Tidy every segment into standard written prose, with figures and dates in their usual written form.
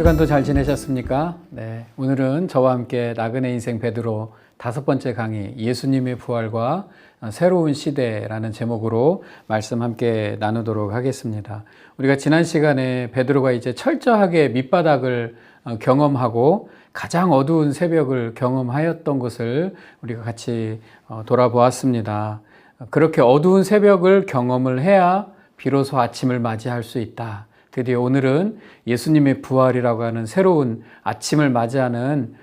주간도 잘 지내셨습니까? 네, 오늘은 저와 함께 나그네 인생 베드로 5번째 강의 예수님의 부활과 새로운 시대라는 제목으로 말씀 함께 나누도록 하겠습니다. 우리가 지난 시간에 베드로가 이제 철저하게 밑바닥을 경험하고 가장 어두운 새벽을 경험하였던 것을 우리가 같이 돌아보았습니다. 그렇게 어두운 새벽을 경험을 해야 비로소 아침을 맞이할 수 있다. 드디어 오늘은 예수님의 부활이라고 하는 새로운 아침을 맞이하는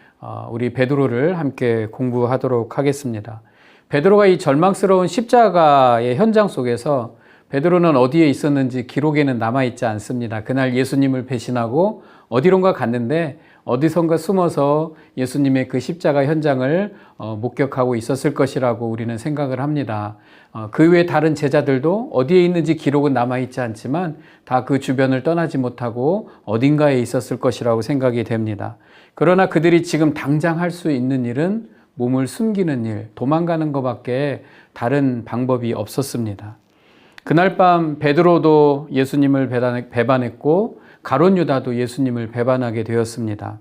우리 베드로를 함께 공부하도록 하겠습니다. 베드로가 이 절망스러운 십자가의 현장 속에서 베드로는 어디에 있었는지 기록에는 남아있지 않습니다. 그날 예수님을 배신하고 어디론가 갔는데 어디선가 숨어서 예수님의 그 십자가 현장을 목격하고 있었을 것이라고 우리는 생각을 합니다. 그 외에 다른 제자들도 어디에 있는지 기록은 남아있지 않지만 다 그 주변을 떠나지 못하고 어딘가에 있었을 것이라고 생각이 됩니다. 그러나 그들이 지금 당장 할 수 있는 일은 몸을 숨기는 일, 도망가는 것밖에 다른 방법이 없었습니다. 그날 밤 베드로도 예수님을 배반했고 가룟 유다도 예수님을 배반하게 되었습니다.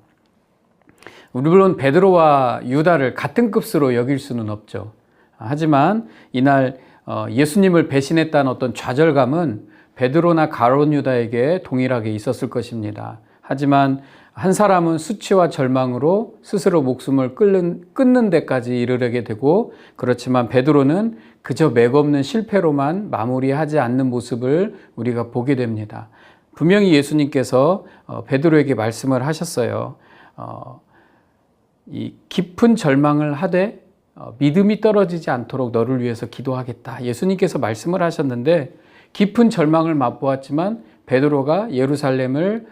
물론 베드로와 유다를 같은 급수로 여길 수는 없죠. 하지만 이날 예수님을 배신했다는 어떤 좌절감은 베드로나 가룟 유다에게 동일하게 있었을 것입니다. 하지만 한 사람은 수치와 절망으로 스스로 목숨을 끊는 데까지 이르게 되고, 그렇지만 베드로는 그저 맥없는 실패로만 마무리하지 않는 모습을 우리가 보게 됩니다. 분명히 예수님께서 베드로에게 말씀을 하셨어요. 이 깊은 절망을 하되 믿음이 떨어지지 않도록 너를 위해서 기도하겠다. 예수님께서 말씀을 하셨는데 깊은 절망을 맛보았지만 베드로가 예루살렘을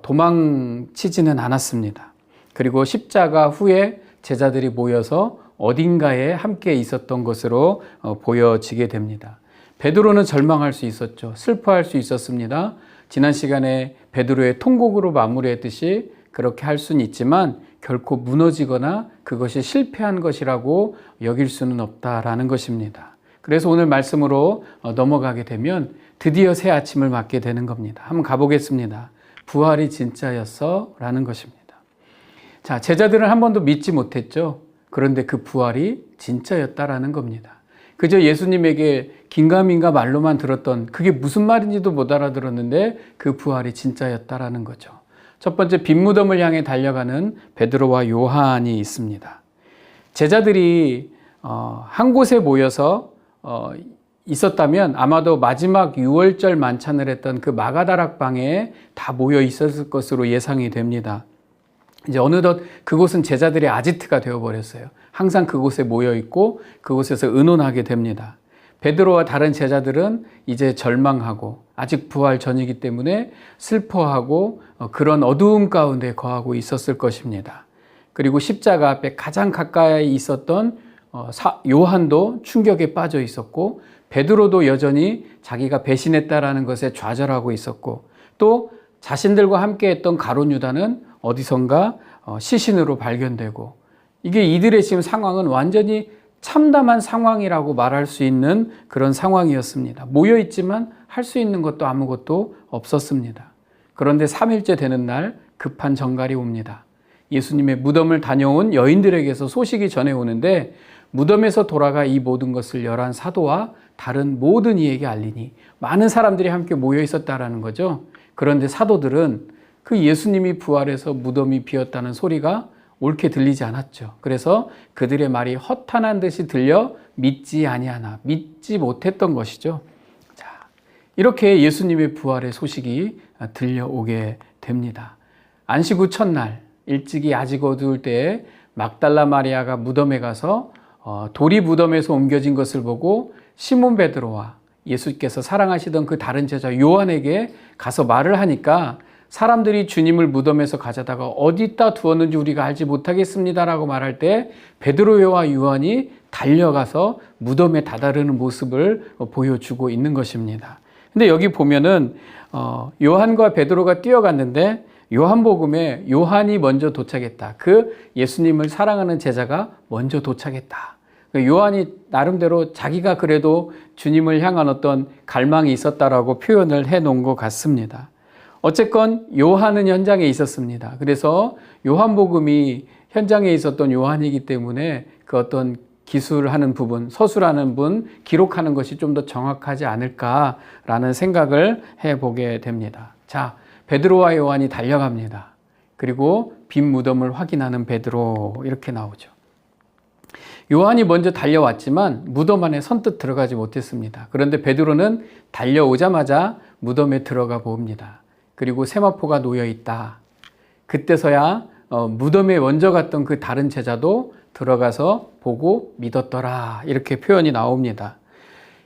도망치지는 않았습니다. 그리고 십자가 후에 제자들이 모여서 어딘가에 함께 있었던 것으로 보여지게 됩니다. 베드로는 절망할 수 있었죠. 슬퍼할 수 있었습니다. 지난 시간에 베드로의 통곡으로 마무리했듯이 그렇게 할 수는 있지만 결코 무너지거나 그것이 실패한 것이라고 여길 수는 없다라는 것입니다. 그래서 오늘 말씀으로 넘어가게 되면 드디어 새 아침을 맞게 되는 겁니다. 한번 가보겠습니다. 부활이 진짜였어? 라는 것입니다. 자, 제자들은 한 번도 믿지 못했죠. 그런데 그 부활이 진짜였다라는 겁니다. 그저 예수님에게 긴가민가 말로만 들었던 그게 무슨 말인지도 못 알아들었는데 그 부활이 진짜였다라는 거죠. 첫 번째, 빈 무덤을 향해 달려가는 베드로와 요한이 있습니다. 제자들이 한 곳에 모여서 있었다면 아마도 마지막 유월절 만찬을 했던 그 마가다락방에 다 모여 있었을 것으로 예상이 됩니다. 이제 어느덧 그곳은 제자들의 아지트가 되어버렸어요. 항상 그곳에 모여 있고 그곳에서 의논하게 됩니다. 베드로와 다른 제자들은 이제 절망하고 아직 부활 전이기 때문에 슬퍼하고 그런 어두움 가운데 거하고 있었을 것입니다. 그리고 십자가 앞에 가장 가까이 있었던 요한도 충격에 빠져 있었고, 베드로도 여전히 자기가 배신했다라는 것에 좌절하고 있었고, 또 자신들과 함께 했던 가룟 유다는 어디선가 시신으로 발견되고, 이게 이들의 지금 상황은 완전히 참담한 상황이라고 말할 수 있는 그런 상황이었습니다. 모여있지만 할 수 있는 것도 아무것도 없었습니다. 그런데 3일째 되는 날 급한 정갈이 옵니다. 예수님의 무덤을 다녀온 여인들에게서 소식이 전해오는데, 무덤에서 돌아가 이 모든 것을 11 사도와 다른 모든 이에게 알리니 많은 사람들이 함께 모여 있었다라는 거죠. 그런데 사도들은 그 예수님이 부활해서 무덤이 비었다는 소리가 옳게 들리지 않았죠. 그래서 그들의 말이 허탄한 듯이 들려 믿지 아니하나, 믿지 못했던 것이죠. 자, 이렇게 예수님의 부활의 소식이 들려오게 됩니다. 안식 후 첫날 일찍이 아직 어두울 때에 막달라 마리아가 무덤에 가서 돌이 무덤에서 옮겨진 것을 보고 시몬 베드로와 예수께서 사랑하시던 그 다른 제자 요한에게 가서 말을 하니까, 사람들이 주님을 무덤에서 가져다가 어디다 두었는지 우리가 알지 못하겠습니다라고 말할 때 베드로와 요한이 달려가서 무덤에 다다르는 모습을 보여주고 있는 것입니다. 근데 여기 보면은 요한과 베드로가 뛰어갔는데 요한복음에 요한이 먼저 도착했다. 그 예수님을 사랑하는 제자가 먼저 도착했다. 요한이 나름대로 자기가 그래도 주님을 향한 어떤 갈망이 있었다라고 표현을 해놓은 것 같습니다. 어쨌건 요한은 현장에 있었습니다. 그래서 요한복음이 현장에 있었던 요한이기 때문에 그 어떤 기술하는 부분, 서술하는 분, 기록하는 것이 좀 더 정확하지 않을까라는 생각을 해보게 됩니다. 자, 베드로와 요한이 달려갑니다. 그리고 빈 무덤을 확인하는 베드로 이렇게 나오죠. 요한이 먼저 달려왔지만 무덤 안에 선뜻 들어가지 못했습니다. 그런데 베드로는 달려오자마자 무덤에 들어가 봅니다. 그리고 세마포가 놓여 있다. 그때서야 무덤에 먼저 갔던 그 다른 제자도 들어가서 보고 믿었더라. 이렇게 표현이 나옵니다.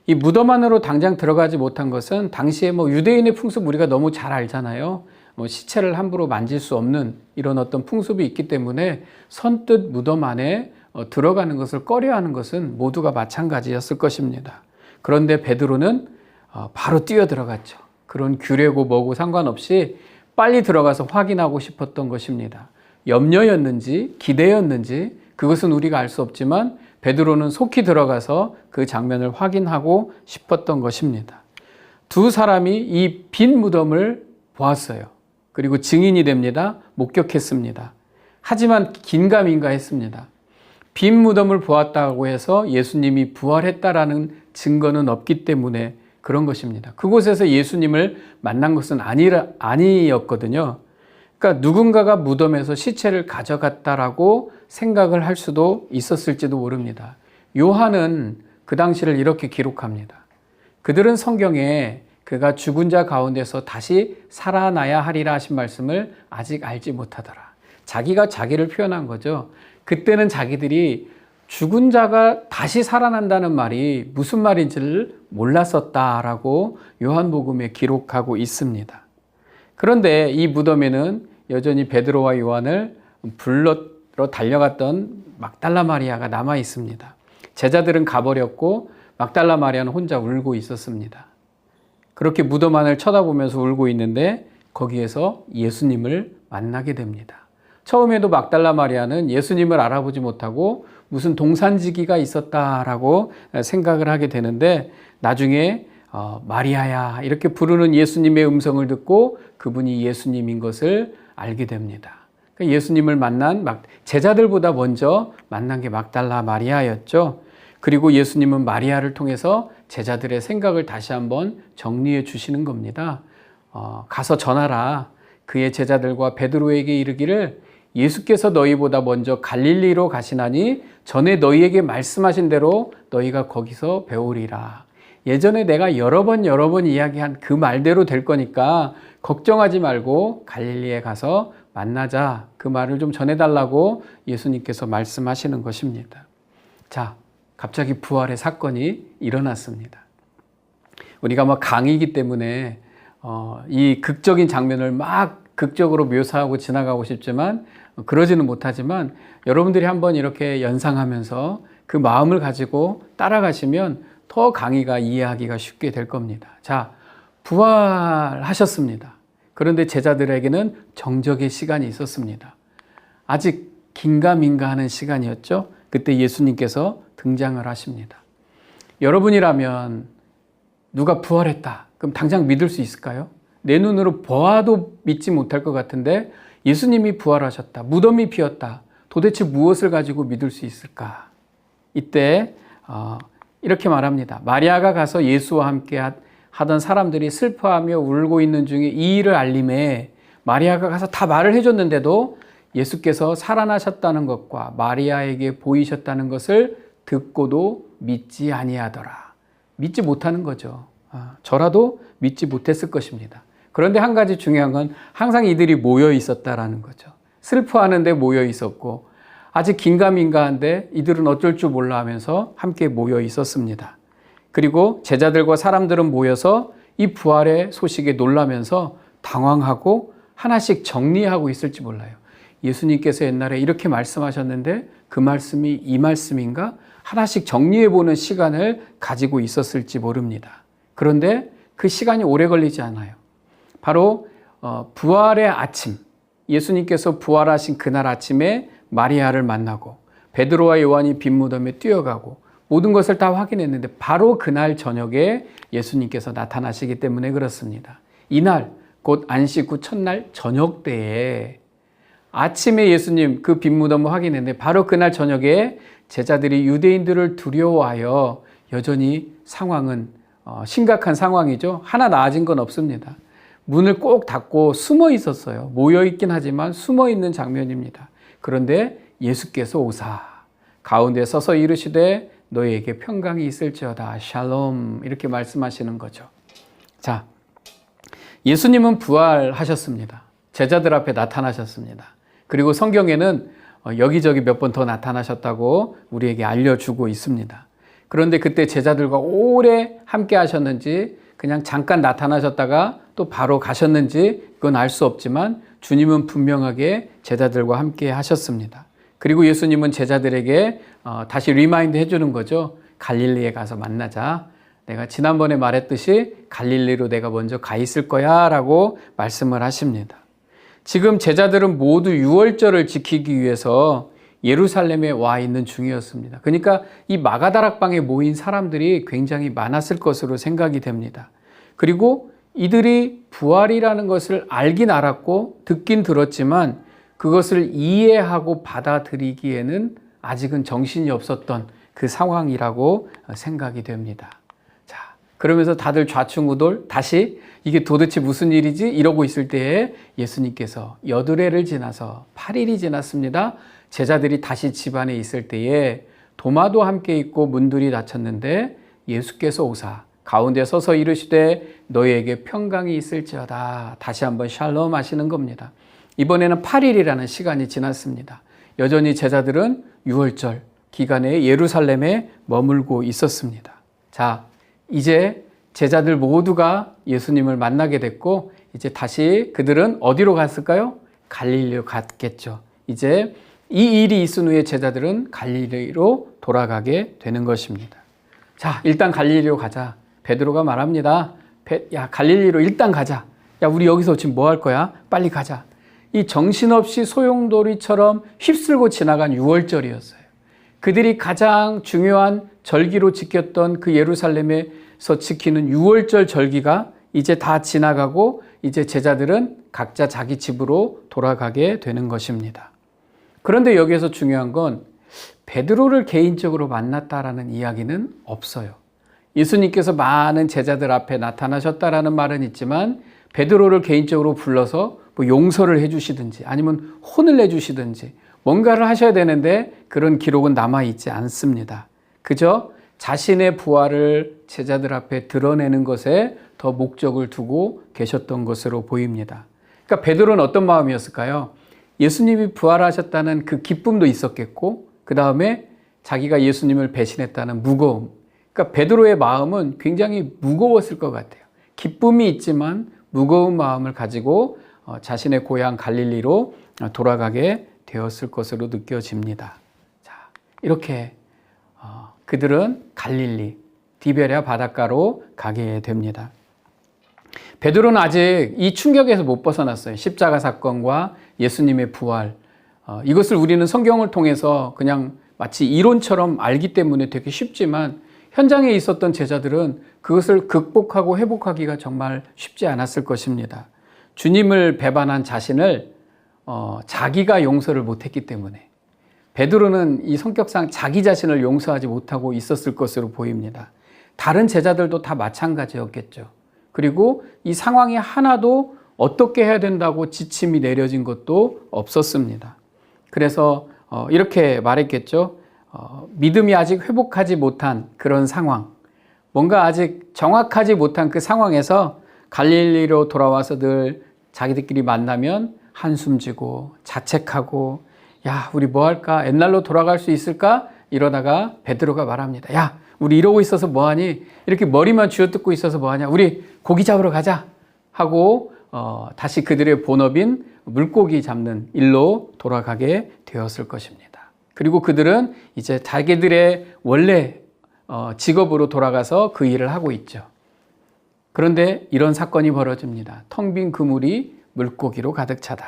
이 무덤 안으로 당장 들어가지 못한 것은 당시에 유대인의 풍습 우리가 너무 잘 알잖아요. 시체를 함부로 만질 수 없는 이런 어떤 풍습이 있기 때문에 선뜻 무덤 안에 들어가는 것을 꺼려하는 것은 모두가 마찬가지였을 것입니다. 그런데 베드로는 바로 뛰어 들어갔죠. 그런 규례고 뭐고 상관없이 빨리 들어가서 확인하고 싶었던 것입니다. 염려였는지 기대였는지 그것은 우리가 알 수 없지만 베드로는 속히 들어가서 그 장면을 확인하고 싶었던 것입니다. 두 사람이 이 빈 무덤을 보았어요. 그리고 증인이 됩니다. 목격했습니다. 하지만 긴가민가 했습니다. 빈 무덤을 보았다고 해서 예수님이 부활했다라는 증거는 없기 때문에 그런 것입니다. 그곳에서 예수님을 만난 것은 아니었거든요. 그러니까 누군가가 무덤에서 시체를 가져갔다라고 생각을 할 수도 있었을지도 모릅니다. 요한은 그 당시를 이렇게 기록합니다. 그들은 성경에 그가 죽은 자 가운데서 다시 살아나야 하리라 하신 말씀을 아직 알지 못하더라. 자기가 자기를 표현한 거죠. 그때는 자기들이 죽은 자가 다시 살아난다는 말이 무슨 말인지를 몰랐었다라고 요한복음에 기록하고 있습니다. 그런데 이 무덤에는 여전히 베드로와 요한을 불러 달려갔던 막달라 마리아가 남아 있습니다. 제자들은 가버렸고 막달라 마리아는 혼자 울고 있었습니다. 그렇게 무덤 안을 쳐다보면서 울고 있는데 거기에서 예수님을 만나게 됩니다. 처음에도 막달라 마리아는 예수님을 알아보지 못하고 무슨 동산지기가 있었다라고 생각을 하게 되는데 나중에 마리아야 이렇게 부르는 예수님의 음성을 듣고 그분이 예수님인 것을 알게 됩니다. 예수님을 만난 제자들보다 먼저 만난 게 막달라 마리아였죠. 그리고 예수님은 마리아를 통해서 제자들의 생각을 다시 한번 정리해 주시는 겁니다. 가서 전하라. 그의 제자들과 베드로에게 이르기를 예수께서 너희보다 먼저 갈릴리로 가시나니 전에 너희에게 말씀하신 대로 너희가 거기서 배우리라. 예전에 내가 여러 번 이야기한 그 말대로 될 거니까 걱정하지 말고 갈릴리에 가서 만나자. 그 말을 좀 전해달라고 예수님께서 말씀하시는 것입니다. 자, 갑자기 부활의 사건이 일어났습니다. 우리가 강의이기 때문에 이 극적인 장면을 막 극적으로 묘사하고 지나가고 싶지만 그러지는 못하지만 여러분들이 한번 이렇게 연상하면서 그 마음을 가지고 따라가시면 더 강의가 이해하기가 쉽게 될 겁니다. 자, 부활하셨습니다. 그런데 제자들에게는 정적의 시간이 있었습니다. 아직 긴가민가 하는 시간이었죠. 그때 예수님께서 등장을 하십니다. 여러분이라면 누가 부활했다. 그럼 당장 믿을 수 있을까요? 내 눈으로 보아도 믿지 못할 것 같은데 예수님이 부활하셨다. 무덤이 비었다. 도대체 무엇을 가지고 믿을 수 있을까? 이때 이렇게 말합니다. 마리아가 가서 예수와 함께 하던 사람들이 슬퍼하며 울고 있는 중에 이 일을 알림에 마리아가 가서 다 말을 해줬는데도 예수께서 살아나셨다는 것과 마리아에게 보이셨다는 것을 듣고도 믿지 아니하더라. 믿지 못하는 거죠. 저라도 믿지 못했을 것입니다. 그런데 한 가지 중요한 건 항상 이들이 모여 있었다라는 거죠. 슬퍼하는데 모여 있었고 아직 긴가민가한데 이들은 어쩔 줄 몰라 하면서 함께 모여 있었습니다. 그리고 제자들과 사람들은 모여서 이 부활의 소식에 놀라면서 당황하고 하나씩 정리하고 있을지 몰라요. 예수님께서 옛날에 이렇게 말씀하셨는데 그 말씀이 이 말씀인가? 하나씩 정리해보는 시간을 가지고 있었을지 모릅니다. 그런데 그 시간이 오래 걸리지 않아요. 바로 부활의 아침, 예수님께서 부활하신 그날 아침에 마리아를 만나고 베드로와 요한이 빈 무덤에 뛰어가고 모든 것을 다 확인했는데 바로 그날 저녁에 예수님께서 나타나시기 때문에 그렇습니다. 이날 곧 안식 후 첫날 저녁 때에 아침에 예수님 그 빈무덤을 확인했는데 바로 그날 저녁에 제자들이 유대인들을 두려워하여 여전히 상황은 심각한 상황이죠. 하나 나아진 건 없습니다. 문을 꼭 닫고 숨어 있었어요. 모여 있긴 하지만 숨어 있는 장면입니다. 그런데 예수께서 오사 가운데 서서 이르시되 너희에게 평강이 있을지어다 샬롬 이렇게 말씀하시는 거죠. 자, 예수님은 부활하셨습니다. 제자들 앞에 나타나셨습니다. 그리고 성경에는 여기저기 몇 번 더 나타나셨다고 우리에게 알려주고 있습니다. 그런데 그때 제자들과 오래 함께 하셨는지 그냥 잠깐 나타나셨다가 또 바로 가셨는지 그건 알 수 없지만 주님은 분명하게 제자들과 함께 하셨습니다. 그리고 예수님은 제자들에게 다시 리마인드 해주는 거죠. 갈릴리에 가서 만나자. 내가 지난번에 말했듯이 갈릴리로 내가 먼저 가 있을 거야 라고 말씀을 하십니다. 지금 제자들은 모두 유월절을 지키기 위해서 예루살렘에 와 있는 중이었습니다. 그러니까 이 마가다락방에 모인 사람들이 굉장히 많았을 것으로 생각이 됩니다. 그리고 이들이 부활이라는 것을 알긴 알았고 듣긴 들었지만 그것을 이해하고 받아들이기에는 아직은 정신이 없었던 그 상황이라고 생각이 됩니다. 자, 그러면서 다들 좌충우돌 다시 이게 도대체 무슨 일이지? 이러고 있을 때에 예수님께서 여드레를 지나서 8일이 지났습니다. 제자들이 다시 집안에 있을 때에 도마도 함께 있고 문들이 닫혔는데 예수께서 오사 가운데 서서 이르시되 너희에게 평강이 있을지어다. 다시 한번 샬롬 하시는 겁니다. 이번에는 8일이라는 시간이 지났습니다. 여전히 제자들은 유월절 기간에 예루살렘에 머물고 있었습니다. 자, 이제 제자들 모두가 예수님을 만나게 됐고 이제 다시 그들은 어디로 갔을까요? 갈릴리로 갔겠죠. 이제 이 일이 있은 후에 제자들은 갈릴리로 돌아가게 되는 것입니다. 자, 일단 갈릴리로 가자. 베드로가 말합니다. 야, 갈릴리로 일단 가자. 야, 우리 여기서 지금 뭐 할 거야? 빨리 가자. 이 정신없이 소용돌이처럼 휩쓸고 지나간 유월절이었어요. 그들이 가장 중요한 절기로 지켰던 그 예루살렘에서 지키는 유월절 절기가 이제 다 지나가고 이제 제자들은 각자 자기 집으로 돌아가게 되는 것입니다. 그런데 여기에서 중요한 건 베드로를 개인적으로 만났다라는 이야기는 없어요. 예수님께서 많은 제자들 앞에 나타나셨다라는 말은 있지만 베드로를 개인적으로 불러서 뭐 용서를 해주시든지 아니면 혼을 내주시든지 뭔가를 하셔야 되는데 그런 기록은 남아있지 않습니다. 그저 자신의 부활을 제자들 앞에 드러내는 것에 더 목적을 두고 계셨던 것으로 보입니다. 그러니까 베드로는 어떤 마음이었을까요? 예수님이 부활하셨다는 그 기쁨도 있었겠고 그 다음에 자기가 예수님을 배신했다는 무거움. 그러니까 베드로의 마음은 굉장히 무거웠을 것 같아요. 기쁨이 있지만 무거운 마음을 가지고 자신의 고향 갈릴리로 돌아가게 되었을 것으로 느껴집니다. 자, 이렇게 그들은 갈릴리, 디베랴 바닷가로 가게 됩니다. 베드로는 아직 이 충격에서 못 벗어났어요. 십자가 사건과 예수님의 부활. 이것을 우리는 성경을 통해서 그냥 마치 이론처럼 알기 때문에 되게 쉽지만 현장에 있었던 제자들은 그것을 극복하고 회복하기가 정말 쉽지 않았을 것입니다. 주님을 배반한 자신을 자기가 용서를 못했기 때문에 베드로는 이 성격상 자기 자신을 용서하지 못하고 있었을 것으로 보입니다. 다른 제자들도 다 마찬가지였겠죠. 그리고 이 상황이 하나도 어떻게 해야 된다고 지침이 내려진 것도 없었습니다. 그래서 이렇게 말했겠죠. 믿음이 아직 회복하지 못한 그런 상황, 뭔가 아직 정확하지 못한 그 상황에서 갈릴리로 돌아와서 늘 자기들끼리 만나면 한숨 지고 자책하고 야, 우리 뭐 할까? 옛날로 돌아갈 수 있을까? 이러다가 베드로가 말합니다. 야, 우리 이러고 있어서 뭐하니? 이렇게 머리만 쥐어뜯고 있어서 뭐하냐? 우리 고기 잡으러 가자 하고 다시 그들의 본업인 물고기 잡는 일로 돌아가게 되었을 것입니다. 그리고 그들은 이제 자기들의 원래 직업으로 돌아가서 그 일을 하고 있죠. 그런데 이런 사건이 벌어집니다. 텅 빈 그물이 물고기로 가득 차다.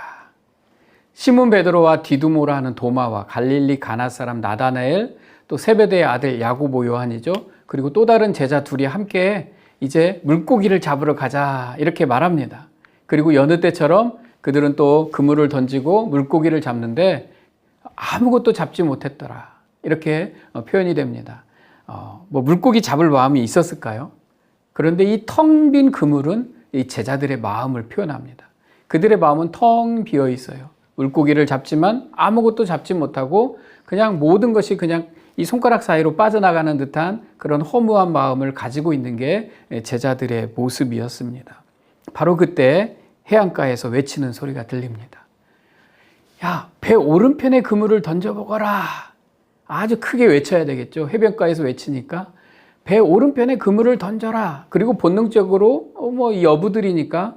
시몬 베드로와 디두모라 하는 도마와 갈릴리 가나 사람 나다나엘, 또 세베대의 아들 야고보 요한이죠. 그리고 또 다른 제자 둘이 함께 이제 물고기를 잡으러 가자 이렇게 말합니다. 그리고 여느 때처럼 그들은 또 그물을 던지고 물고기를 잡는데 아무것도 잡지 못했더라. 이렇게 표현이 됩니다. 뭐 물고기 잡을 마음이 있었을까요? 그런데 이 텅 빈 그물은 이 제자들의 마음을 표현합니다. 그들의 마음은 텅 비어 있어요. 물고기를 잡지만 아무것도 잡지 못하고 그냥 모든 것이 그냥 이 손가락 사이로 빠져나가는 듯한 그런 허무한 마음을 가지고 있는 게 제자들의 모습이었습니다. 바로 그때 해안가에서 외치는 소리가 들립니다. 야, 배 오른편에 그물을 던져보거라. 아주 크게 외쳐야 되겠죠. 해변가에서 외치니까 배 오른편에 그물을 던져라. 그리고 본능적으로 뭐 여부들이니까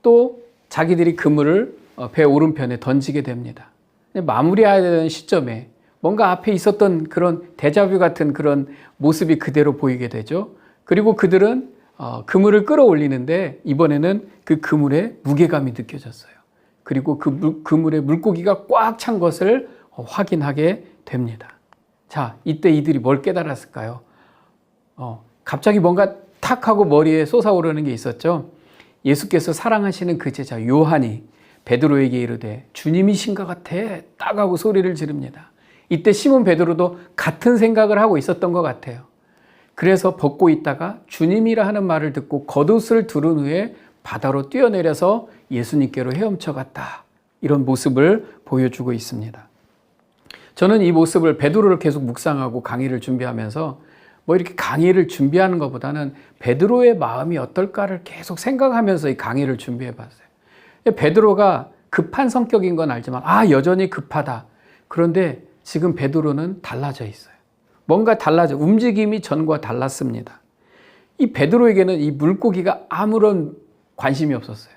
또 자기들이 그물을 배 오른편에 던지게 됩니다. 마무리해야 되는 시점에 뭔가 앞에 있었던 그런 데자뷰 같은 그런 모습이 그대로 보이게 되죠. 그리고 그들은 그물을 끌어올리는데 이번에는 그 그물에 무게감이 느껴졌어요. 그리고 그 그물에 물고기가 꽉 찬 것을 확인하게 됩니다. 자, 이때 이들이 뭘 깨달았을까요? 갑자기 뭔가 탁 하고 머리에 솟아오르는 게 있었죠. 예수께서 사랑하시는 그 제자 요한이 베드로에게 이르되 주님이신 것 같아 딱 하고 소리를 지릅니다. 이때 시몬 베드로도 같은 생각을 하고 있었던 것 같아요. 그래서 벗고 있다가 주님이라 하는 말을 듣고 겉옷을 두른 후에 바다로 뛰어내려서 예수님께로 헤엄쳐 갔다. 이런 모습을 보여주고 있습니다. 저는 이 모습을 베드로를 계속 묵상하고 강의를 준비하면서 뭐 이렇게 강의를 준비하는 것보다는 베드로의 마음이 어떨까를 계속 생각하면서 이 강의를 준비해 봤어요. 베드로가 급한 성격인 건 알지만 여전히 급하다. 그런데 지금 베드로는 달라져 있어요. 뭔가 달라져 움직임이 전과 달랐습니다. 이 베드로에게는 이 물고기가 아무런 관심이 없었어요.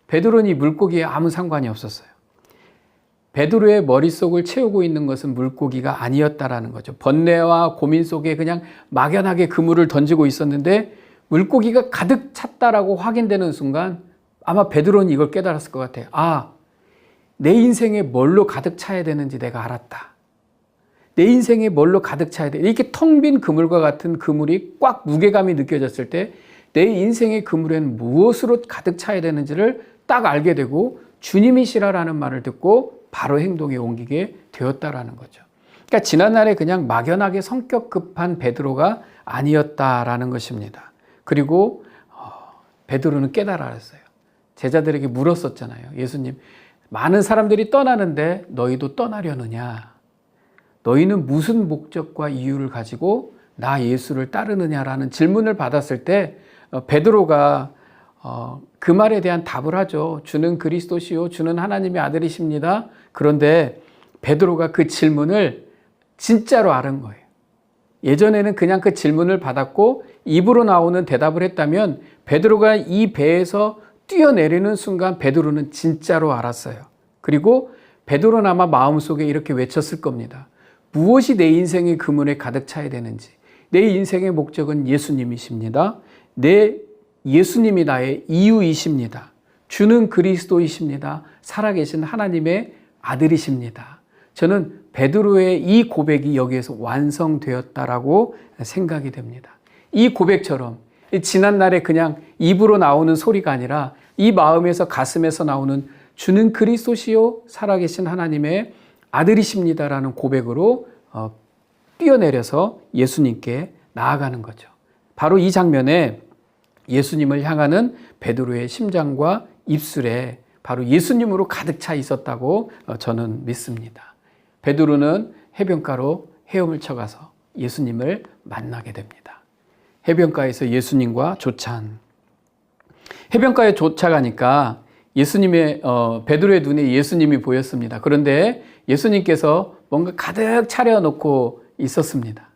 베드로는 이 물고기에 아무 상관이 없었어요. 베드로의 머릿속을 채우고 있는 것은 물고기가 아니었다라는 거죠. 번뇌와 고민 속에 그냥 막연하게 그물을 던지고 있었는데 물고기가 가득 찼다라고 확인되는 순간 아마 베드로는 이걸 깨달았을 것 같아요. 내 인생에 뭘로 가득 차야 되는지 내가 알았다. 내 인생에 뭘로 가득 차야 돼. 이렇게 텅 빈 그물과 같은 그물이 꽉 무게감이 느껴졌을 때 내 인생의 그물에는 무엇으로 가득 차야 되는지를 딱 알게 되고 주님이시라라는 말을 듣고 바로 행동에 옮기게 되었다라는 거죠. 그러니까 지난날에 그냥 막연하게 성격 급한 베드로가 아니었다라는 것입니다. 그리고 베드로는 깨달았어요. 제자들에게 물었었잖아요. 예수님, 많은 사람들이 떠나는데 너희도 떠나려느냐? 너희는 무슨 목적과 이유를 가지고 나 예수를 따르느냐라는 질문을 받았을 때 베드로가 그 말에 대한 답을 하죠. 주는 그리스도시요 주는 하나님의 아들이십니다. 그런데 베드로가 그 질문을 진짜로 알은 거예요. 예전에는 그냥 그 질문을 받았고 입으로 나오는 대답을 했다면 베드로가 이 배에서 뛰어내리는 순간 베드로는 진짜로 알았어요. 그리고 베드로는 아마 마음속에 이렇게 외쳤을 겁니다. 무엇이 내 인생의 그물에 가득 차야 되는지. 내 인생의 목적은 예수님이십니다. 내 예수님이 나의 이유이십니다. 주는 그리스도이십니다. 살아계신 하나님의 아들이십니다. 저는 베드로의 이 고백이 여기에서 완성되었다라고 생각이 됩니다. 이 고백처럼 지난날에 그냥 입으로 나오는 소리가 아니라 이 마음에서 가슴에서 나오는 주는 그리스도시요 살아계신 하나님의 아들이십니다라는 고백으로 뛰어내려서 예수님께 나아가는 거죠. 바로 이 장면에 예수님을 향하는 베드로의 심장과 입술에 바로 예수님으로 가득 차 있었다고 저는 믿습니다. 베드로는 해변가로 헤엄을 쳐가서 예수님을 만나게 됩니다. 해변가에서 예수님과 조찬. 해변가에 도착하니까 베드로의 눈에 예수님이 보였습니다. 그런데 예수님께서 뭔가 가득 차려놓고 있었습니다.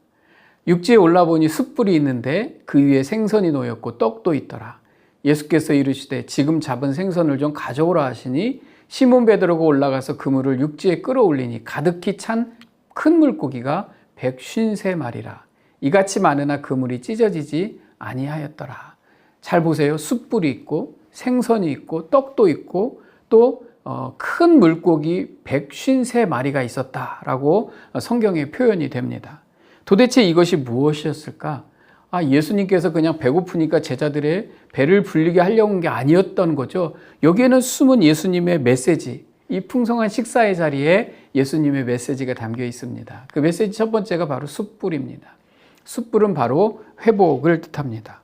육지에 올라보니 숯불이 있는데 그 위에 생선이 놓였고 떡도 있더라. 예수께서 이르시되 지금 잡은 생선을 좀 가져오라 하시니 시몬 베드로가 올라가서 그물을 육지에 끌어올리니 가득히 찬 큰 물고기가 153마리라. 이같이 많으나 그물이 찢어지지 아니하였더라. 잘 보세요. 숯불이 있고 생선이 있고 떡도 있고 또 큰 물고기 153마리가 있었다라고 성경에 표현이 됩니다. 도대체 이것이 무엇이었을까? 예수님께서 그냥 배고프니까 제자들의 배를 불리게 하려고 한 게 아니었던 거죠. 여기에는 숨은 예수님의 메시지, 이 풍성한 식사의 자리에 예수님의 메시지가 담겨 있습니다. 그 메시지 첫 번째가 바로 숯불입니다. 숯불은 바로 회복을 뜻합니다.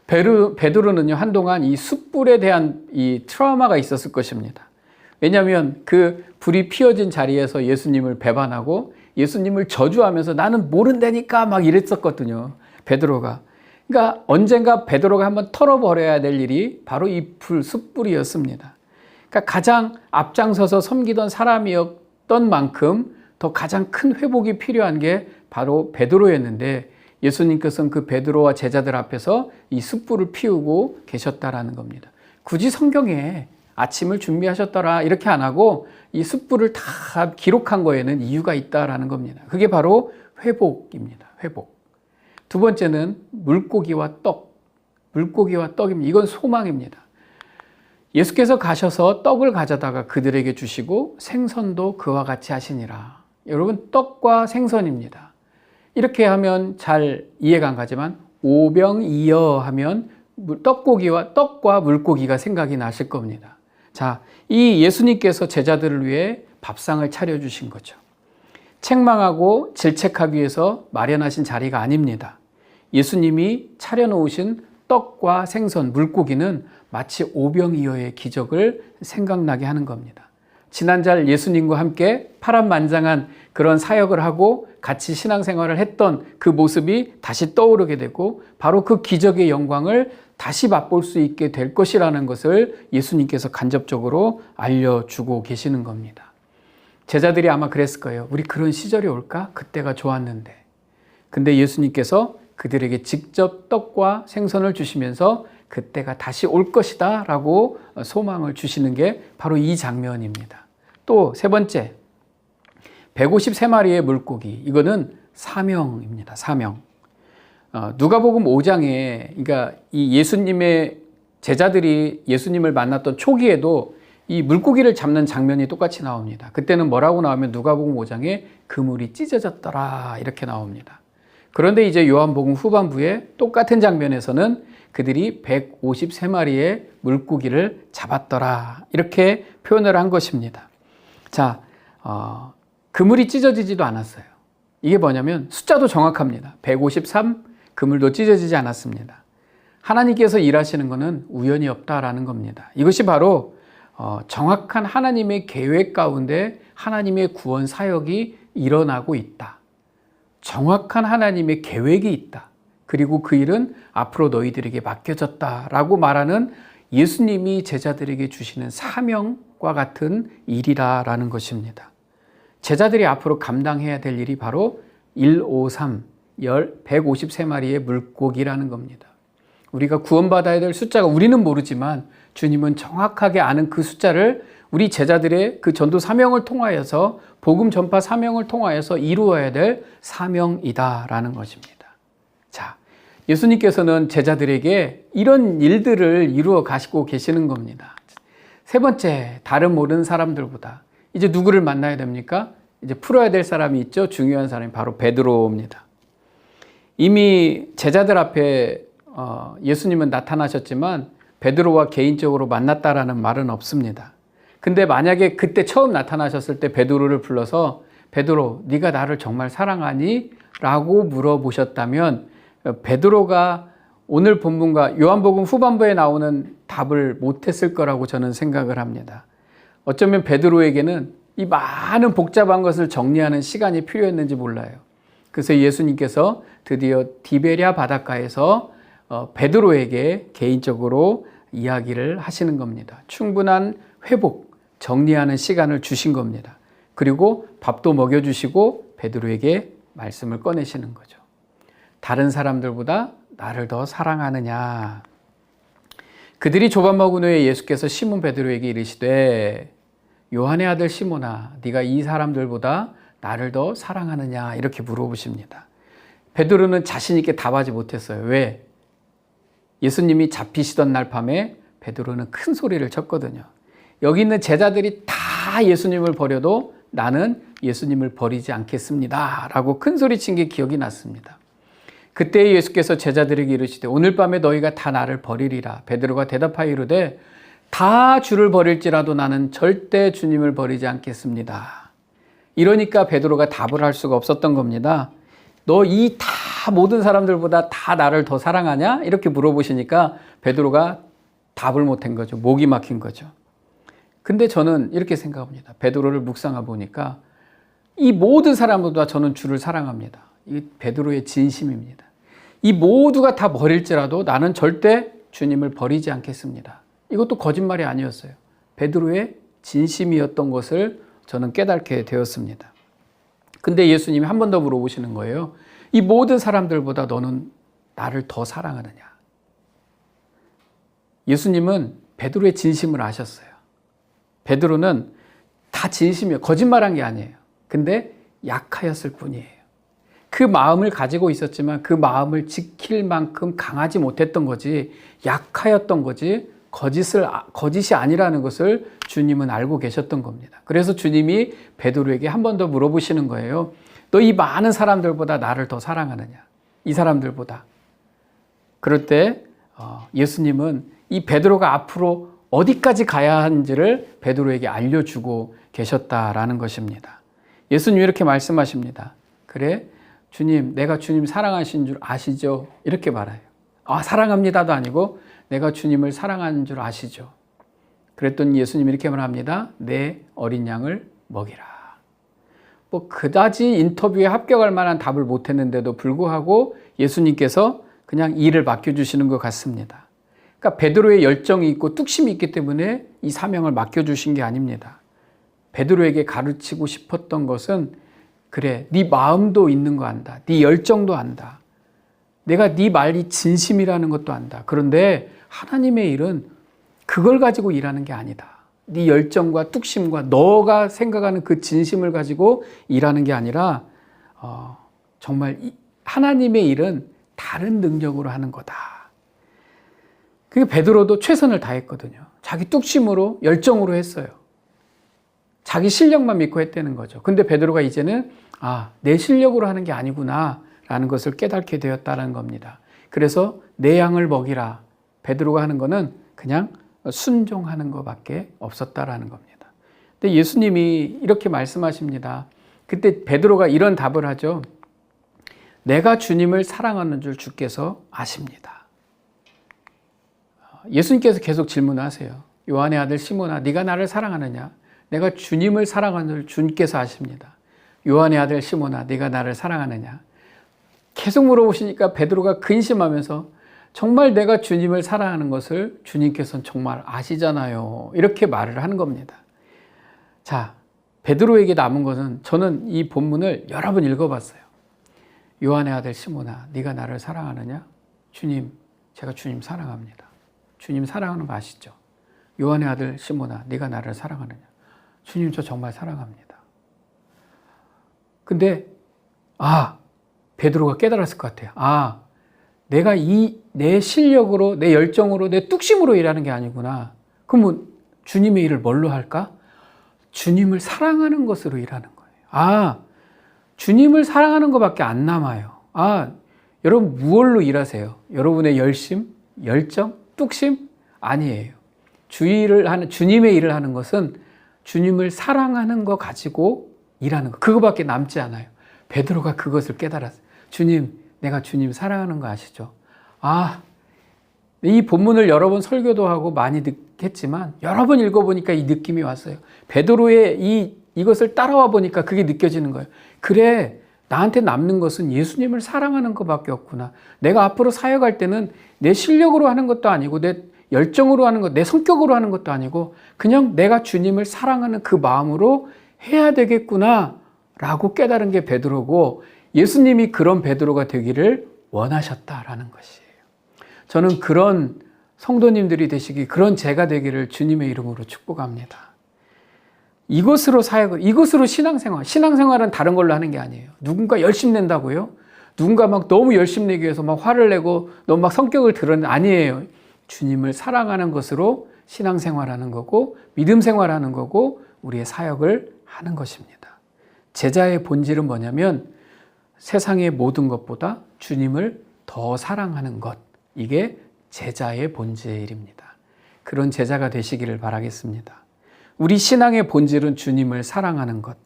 베드로는요, 한동안 이 숯불에 대한 이 트라우마가 있었을 것입니다. 왜냐하면 그 불이 피어진 자리에서 예수님을 배반하고 예수님을 저주하면서 나는 모른다니까 막 이랬었거든요. 베드로가. 그러니까 언젠가 베드로가 한번 털어버려야 될 일이 바로 이 숯불이었습니다. 그러니까 가장 앞장서서 섬기던 사람이었던 만큼 더 가장 큰 회복이 필요한 게 바로 베드로였는데 예수님께서는 그 베드로와 제자들 앞에서 이 숯불을 피우고 계셨다라는 겁니다. 굳이 성경에 아침을 준비하셨더라 이렇게 안 하고 이 숯불을 다 기록한 거에는 이유가 있다라는 겁니다. 그게 바로 회복입니다. 회복. 두 번째는 물고기와 떡. 물고기와 떡입니다. 이건 소망입니다. 예수께서 가셔서 떡을 가져다가 그들에게 주시고 생선도 그와 같이 하시니라. 여러분, 떡과 생선입니다. 이렇게 하면 잘 이해가 안 가지만 오병이어 하면 떡과 물고기가 생각이 나실 겁니다. 자, 이 예수님께서 제자들을 위해 밥상을 차려주신 거죠. 책망하고 질책하기 위해서 마련하신 자리가 아닙니다. 예수님이 차려놓으신 떡과 생선, 물고기는 마치 오병이어의 기적을 생각나게 하는 겁니다. 지난달 예수님과 함께 파란만장한 그런 사역을 하고 같이 신앙생활을 했던 그 모습이 다시 떠오르게 되고 바로 그 기적의 영광을 다시 맛볼 수 있게 될 것이라는 것을 예수님께서 간접적으로 알려주고 계시는 겁니다. 제자들이 아마 그랬을 거예요. 우리 그런 시절이 올까? 그때가 좋았는데. 근데 예수님께서 그들에게 직접 떡과 생선을 주시면서 그때가 다시 올 것이다 라고 소망을 주시는 게 바로 이 장면입니다. 또 세 번째, 153마리의 물고기. 이거는 사명입니다. 사명. 누가복음 5장에 그러니까 이 예수님의 제자들이 예수님을 만났던 초기에도 이 물고기를 잡는 장면이 똑같이 나옵니다. 그때는 뭐라고 나오면 누가복음 5장에 그물이 찢어졌더라 이렇게 나옵니다. 그런데 이제 요한복음 후반부에 똑같은 장면에서는 그들이 153마리의 물고기를 잡았더라 이렇게 표현을 한 것입니다. 자, 그물이 찢어지지도 않았어요. 이게 뭐냐면 숫자도 정확합니다. 153, 그물도 찢어지지 않았습니다. 하나님께서 일하시는 것은 우연이 없다라는 겁니다. 이것이 바로 정확한 하나님의 계획 가운데 하나님의 구원 사역이 일어나고 있다. 정확한 하나님의 계획이 있다. 그리고 그 일은 앞으로 너희들에게 맡겨졌다라고 말하는 예수님이 제자들에게 주시는 사명과 같은 일이라는 것입니다. 제자들이 앞으로 감당해야 될 일이 바로 153, 153마리의 물고기라는 겁니다. 우리가 구원받아야 될 숫자가 우리는 모르지만 주님은 정확하게 아는 그 숫자를 우리 제자들의 그 전도 사명을 통하여서 복음 전파 사명을 통하여서 이루어야 될 사명이다라는 것입니다. 자, 예수님께서는 제자들에게 이런 일들을 이루어 가시고 계시는 겁니다. 세 번째, 다른 모르는 사람들보다 이제 누구를 만나야 됩니까? 이제 풀어야 될 사람이 있죠. 중요한 사람이 바로 베드로입니다. 이미 제자들 앞에 예수님은 나타나셨지만 베드로와 개인적으로 만났다라는 말은 없습니다. 근데 만약에 그때 처음 나타나셨을 때 베드로를 불러서 베드로, 네가 나를 정말 사랑하니? 라고 물어보셨다면 베드로가 오늘 본문과 요한복음 후반부에 나오는 답을 못했을 거라고 저는 생각을 합니다. 어쩌면 베드로에게는 이 많은 복잡한 것을 정리하는 시간이 필요했는지 몰라요. 그래서 예수님께서 드디어 디베랴 바닷가에서 베드로에게 개인적으로 이야기를 하시는 겁니다. 충분한 회복, 정리하는 시간을 주신 겁니다. 그리고 밥도 먹여주시고 베드로에게 말씀을 꺼내시는 거죠. 다른 사람들보다 나를 더 사랑하느냐. 그들이 조밥 먹은 후에 예수께서 시몬 베드로에게 이르시되 요한의 아들 시몬아, 네가 이 사람들보다 나를 더 사랑하느냐 이렇게 물어보십니다. 베드로는 자신 있게 답하지 못했어요. 왜? 예수님이 잡히시던 날 밤에 베드로는 큰 소리를 쳤거든요. 여기 있는 제자들이 다 예수님을 버려도 나는 예수님을 버리지 않겠습니다 라고 큰 소리 친 게 기억이 났습니다. 그때 예수께서 제자들에게 이르시되 오늘 밤에 너희가 다 나를 버리리라. 베드로가 대답하여 이르되 다 주를 버릴지라도 나는 절대 주님을 버리지 않겠습니다. 이러니까 베드로가 답을 할 수가 없었던 겁니다. 너 이 다 모든 사람들보다 다 나를 더 사랑하냐? 이렇게 물어보시니까 베드로가 답을 못한 거죠. 목이 막힌 거죠. 근데 저는 이렇게 생각합니다. 베드로를 묵상해 보니까 이 모든 사람보다 저는 주를 사랑합니다. 이게 베드로의 진심입니다. 이 모두가 다 버릴지라도 나는 절대 주님을 버리지 않겠습니다. 이것도 거짓말이 아니었어요. 베드로의 진심이었던 것을 저는 깨닫게 되었습니다. 근데 예수님이 한 번 더 물어보시는 거예요. 이 모든 사람들보다 너는 나를 더 사랑하느냐? 예수님은 베드로의 진심을 아셨어요. 베드로는 다 진심이에요. 거짓말한 게 아니에요. 근데 약하였을 뿐이에요. 그 마음을 가지고 있었지만 그 마음을 지킬 만큼 강하지 못했던 거지, 약하였던 거지, 거짓이 아니라는 것을 주님은 알고 계셨던 겁니다. 그래서 주님이 베드로에게 한 번 더 물어보시는 거예요. 너 이 많은 사람들보다 나를 더 사랑하느냐? 이 사람들보다. 그럴 때 예수님은 이 베드로가 앞으로 어디까지 가야 하는지를 베드로에게 알려주고 계셨다라는 것입니다. 예수님이 이렇게 말씀하십니다. 그래, 주님, 내가 주님 사랑하신 줄 아시죠? 이렇게 말해요. 사랑합니다도 아니고 내가 주님을 사랑하는 줄 아시죠? 그랬더니 예수님이 이렇게 말합니다. 내 어린 양을 먹이라. 그다지 인터뷰에 합격할 만한 답을 못했는데도 불구하고 예수님께서 그냥 일을 맡겨주시는 것 같습니다. 그러니까 베드로의 열정이 있고 뚝심이 있기 때문에 이 사명을 맡겨주신 게 아닙니다. 베드로에게 가르치고 싶었던 것은 그래, 네 마음도 있는 거 안다. 네 열정도 안다. 내가 네 말이 진심이라는 것도 안다. 그런데 하나님의 일은 그걸 가지고 일하는 게 아니다. 네 열정과 뚝심과 너가 생각하는 그 진심을 가지고 일하는 게 아니라 정말 하나님의 일은 다른 능력으로 하는 거다. 그게 베드로도 최선을 다했거든요. 자기 뚝심으로 열정으로 했어요. 자기 실력만 믿고 했다는 거죠. 근데 베드로가 이제는 내 실력으로 하는 게 아니구나 라는 것을 깨닫게 되었다는 겁니다. 그래서 내 양을 먹이라. 베드로가 하는 거는 그냥 순종하는 것밖에 없었다라는 겁니다. 근데 예수님이 이렇게 말씀하십니다. 그때 베드로가 이런 답을 하죠. 내가 주님을 사랑하는 줄 주께서 아십니다. 예수님께서 계속 질문하세요. 요한의 아들 시몬아, 네가 나를 사랑하느냐? 내가 주님을 사랑하는 줄 주님께서 아십니다. 요한의 아들 시몬아, 네가 나를 사랑하느냐? 계속 물어보시니까 베드로가 근심하면서 정말 내가 주님을 사랑하는 것을 주님께서는 정말 아시잖아요. 이렇게 말을 하는 겁니다. 자, 베드로에게 남은 것은 저는 이 본문을 여러 번 읽어봤어요. 요한의 아들 시몬아, 네가 나를 사랑하느냐? 주님, 제가 주님 사랑합니다. 주님 사랑하는 거 아시죠? 요한의 아들 시몬아, 네가 나를 사랑하느냐? 주님, 저 정말 사랑합니다. 근데 베드로가 깨달았을 것 같아요. 내가 내 실력으로, 내 열정으로, 내 뚝심으로 일하는 게 아니구나. 그러면 주님의 일을 뭘로 할까? 주님을 사랑하는 것으로 일하는 거예요. 주님을 사랑하는 것밖에 안 남아요. 여러분 무엇로 일하세요? 여러분의 열심, 열정, 뚝심? 아니에요. 주님의 일을 하는 것은 주님을 사랑하는 거 가지고 일하는 거. 그거밖에 남지 않아요. 베드로가 그것을 깨달았어요. 주님, 내가 주님 사랑하는 거 아시죠? 이 본문을 여러 번 설교도 하고 많이 했지만 여러 번 읽어보니까 이 느낌이 왔어요. 베드로의 이것을 따라와 보니까 그게 느껴지는 거예요. 그래, 나한테 남는 것은 예수님을 사랑하는 것밖에 없구나. 내가 앞으로 사역할 때는 내 실력으로 하는 것도 아니고 내 열정으로 하는 것, 내 성격으로 하는 것도 아니고 그냥 내가 주님을 사랑하는 그 마음으로 해야 되겠구나 라고 깨달은 게 베드로고, 예수님이 그런 베드로가 되기를 원하셨다라는 것이에요. 저는 그런 성도님들이 되시기, 그런 제가 되기를 주님의 이름으로 축복합니다. 이것으로 신앙생활은 다른 걸로 하는 게 아니에요. 누군가 열심 낸다고요? 누군가 막 너무 열심 내기 위해서 막 화를 내고 너무 막 성격을 드러내는 아니에요. 주님을 사랑하는 것으로 신앙생활하는 거고 믿음 생활하는 거고 우리의 사역을 하는 것입니다. 제자의 본질은 뭐냐면 세상의 모든 것보다 주님을 더 사랑하는 것, 이게 제자의 본질입니다. 그런 제자가 되시기를 바라겠습니다. 우리 신앙의 본질은 주님을 사랑하는 것.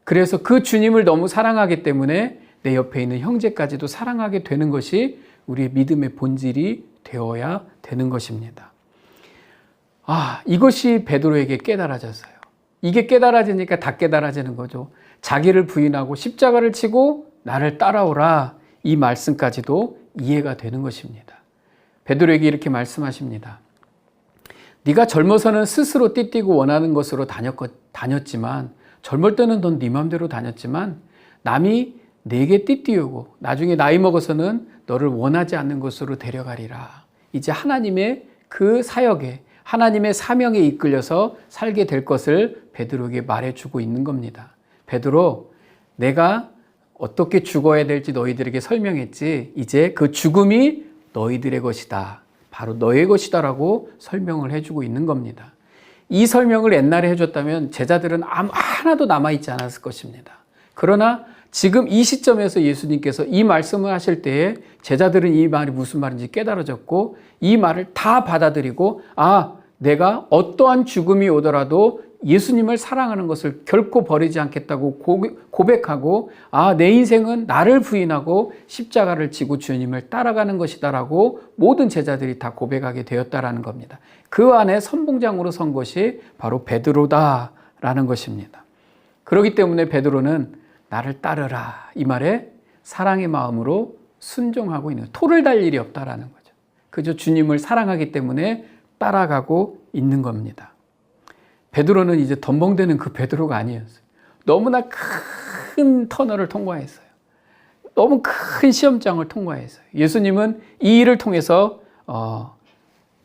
그래서 그 주님을 너무 사랑하기 때문에 내 옆에 있는 형제까지도 사랑하게 되는 것이 우리의 믿음의 본질이 되어야 되는 것입니다. 이것이 베드로에게 깨달아졌어요. 이게 깨달아지니까 다 깨달아지는 거죠. 자기를 부인하고 십자가를 치고 나를 따라오라, 이 말씀까지도 이해가 되는 것입니다. 베드로에게 이렇게 말씀하십니다. 네가 젊어서는 스스로 띠띠고 원하는 것으로 다녔지만, 젊을 때는 넌 네 맘대로 다녔지만 남이 내게 띠띠우고 나중에 나이 먹어서는 너를 원하지 않는 곳으로 데려가리라. 이제 하나님의 그 사역에, 하나님의 사명에 이끌려서 살게 될 것을 베드로에게 말해주고 있는 겁니다. 베드로, 내가 어떻게 죽어야 될지 너희들에게 설명했지. 이제 그 죽음이 너희들의 것이다. 바로 너의 것이다라고 설명을 해주고 있는 겁니다. 이 설명을 옛날에 해줬다면 제자들은 하나도 남아있지 않았을 것입니다. 그러나 지금 이 시점에서 예수님께서 이 말씀을 하실 때에 제자들은 이 말이 무슨 말인지 깨달아졌고, 이 말을 다 받아들이고, 내가 어떠한 죽음이 오더라도 예수님을 사랑하는 것을 결코 버리지 않겠다고 고백하고, 내 인생은 나를 부인하고 십자가를 지고 주님을 따라가는 것이다라고 모든 제자들이 다 고백하게 되었다라는 겁니다. 그 안에 선봉장으로 선 것이 바로 베드로다라는 것입니다. 그렇기 때문에 베드로는 나를 따르라, 이 말에 사랑의 마음으로 순종하고 있는, 토를 달 일이 없다라는 거죠. 그저 주님을 사랑하기 때문에 따라가고 있는 겁니다. 베드로는 이제 덤벙대는 그 베드로가 아니었어요. 너무나 큰 터널을 통과했어요. 너무 큰 시험장을 통과했어요. 예수님은 이 일을 통해서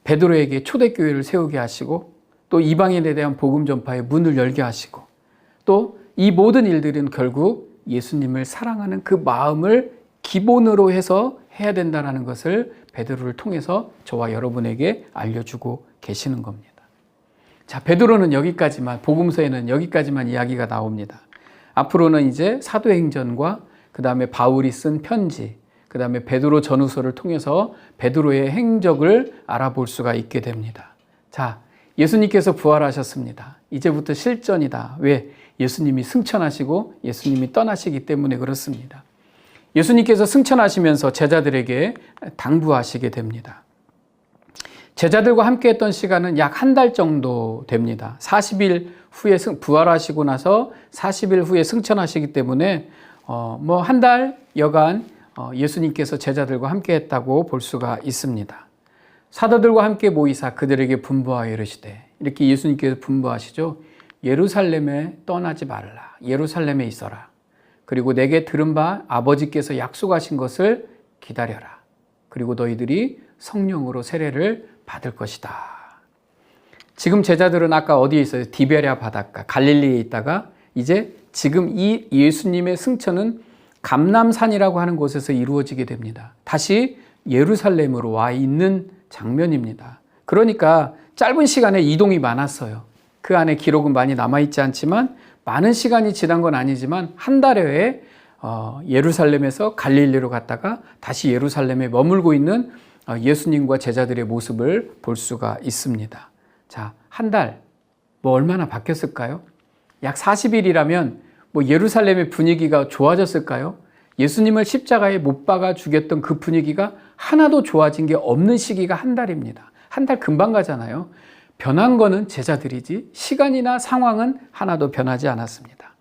베드로에게 초대교회를 세우게 하시고, 또 이방인에 대한 복음 전파의 문을 열게 하시고, 또 이 모든 일들은 결국 예수님을 사랑하는 그 마음을 기본으로 해서 해야 된다는 것을 베드로를 통해서 저와 여러분에게 알려주고 계시는 겁니다. 자, 베드로는 여기까지만, 복음서에는 여기까지만 이야기가 나옵니다. 앞으로는 이제 사도행전과 그 다음에 바울이 쓴 편지, 그 다음에 베드로 전후서를 통해서 베드로의 행적을 알아볼 수가 있게 됩니다. 자, 예수님께서 부활하셨습니다. 이제부터 실전이다. 왜? 예수님이 승천하시고 예수님이 떠나시기 때문에 그렇습니다. 예수님께서 승천하시면서 제자들에게 당부하시게 됩니다. 제자들과 함께 했던 시간은 약 한 달 정도 됩니다. 40일 후에 부활하시고 나서 40일 후에 승천하시기 때문에 한 달 여간 예수님께서 제자들과 함께 했다고 볼 수가 있습니다. 사도들과 함께 모이사 그들에게 분부하여 이르시되, 이렇게 예수님께서 분부하시죠. 예루살렘에 떠나지 말라. 예루살렘에 있어라. 그리고 내게 들은 바 아버지께서 약속하신 것을 기다려라. 그리고 너희들이 성령으로 세례를 받을 것이다. 지금 제자들은 아까 어디에 있어요? 디베랴 바닷가, 갈릴리에 있다가 이제 지금 이 예수님의 승천은 감람산이라고 하는 곳에서 이루어지게 됩니다. 다시 예루살렘으로 와 있는 장면입니다. 그러니까 짧은 시간에 이동이 많았어요. 그 안에 기록은 많이 남아있지 않지만, 많은 시간이 지난 건 아니지만 한 달여에 예루살렘에서 갈릴리로 갔다가 다시 예루살렘에 머물고 있는 예수님과 제자들의 모습을 볼 수가 있습니다. 자, 한 달, 얼마나 바뀌었을까요? 약 40일이라면 예루살렘의 분위기가 좋아졌을까요? 예수님을 십자가에 못 박아 죽였던 그 분위기가 하나도 좋아진 게 없는 시기가 한 달입니다. 한 달 금방 가잖아요. 변한 거는 제자들이지 시간이나 상황은 하나도 변하지 않았습니다.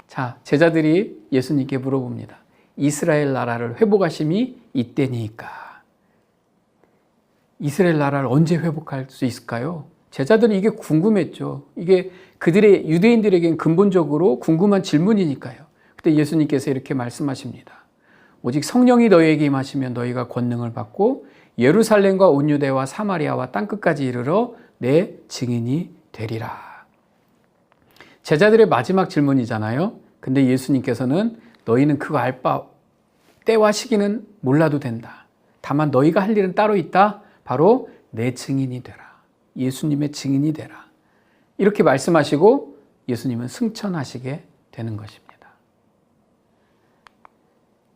자, 제자들이 예수님께 물어봅니다. 이스라엘 나라를 회복하심이 이때니까. 이스라엘 나라를 언제 회복할 수 있을까요? 제자들은 이게 궁금했죠. 이게 그들의 유대인들에겐 근본적으로 궁금한 질문이니까요. 그때 예수님께서 이렇게 말씀하십니다. 오직 성령이 너희에게 임하시면 너희가 권능을 받고 예루살렘과 온 유대와 사마리아와 땅끝까지 이르러 내 증인이 되리라. 제자들의 마지막 질문이잖아요. 근데 예수님께서는 너희는 그거 알 바, 때와 시기는 몰라도 된다. 다만 너희가 할 일은 따로 있다. 바로 내 증인이 되라. 예수님의 증인이 되라. 이렇게 말씀하시고 예수님은 승천하시게 되는 것입니다.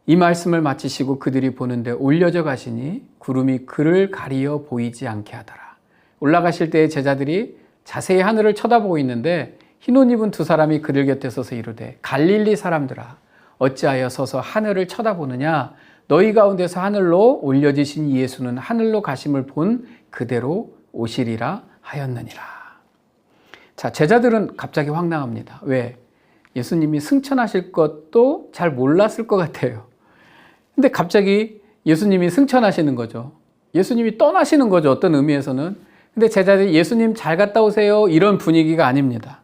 이 말씀을 마치시고 그들이 보는데 올려져 가시니 구름이 그를 가리어 보이지 않게 하더라. 올라가실 때에 제자들이 자세히 하늘을 쳐다보고 있는데 흰 옷 입은 두 사람이 그들 곁에 서서 이르되 갈릴리 사람들아 어찌하여 서서 하늘을 쳐다보느냐 너희 가운데서 하늘로 올려지신 예수는 하늘로 가심을 본 그대로 오시리라 하였느니라. 자, 제자들은 갑자기 황당합니다. 왜? 예수님이 승천하실 것도 잘 몰랐을 것 같아요. 근데 갑자기 예수님이 승천하시는 거죠. 예수님이 떠나시는 거죠. 어떤 의미에서는. 근데 제자들이 예수님 잘 갔다 오세요. 이런 분위기가 아닙니다.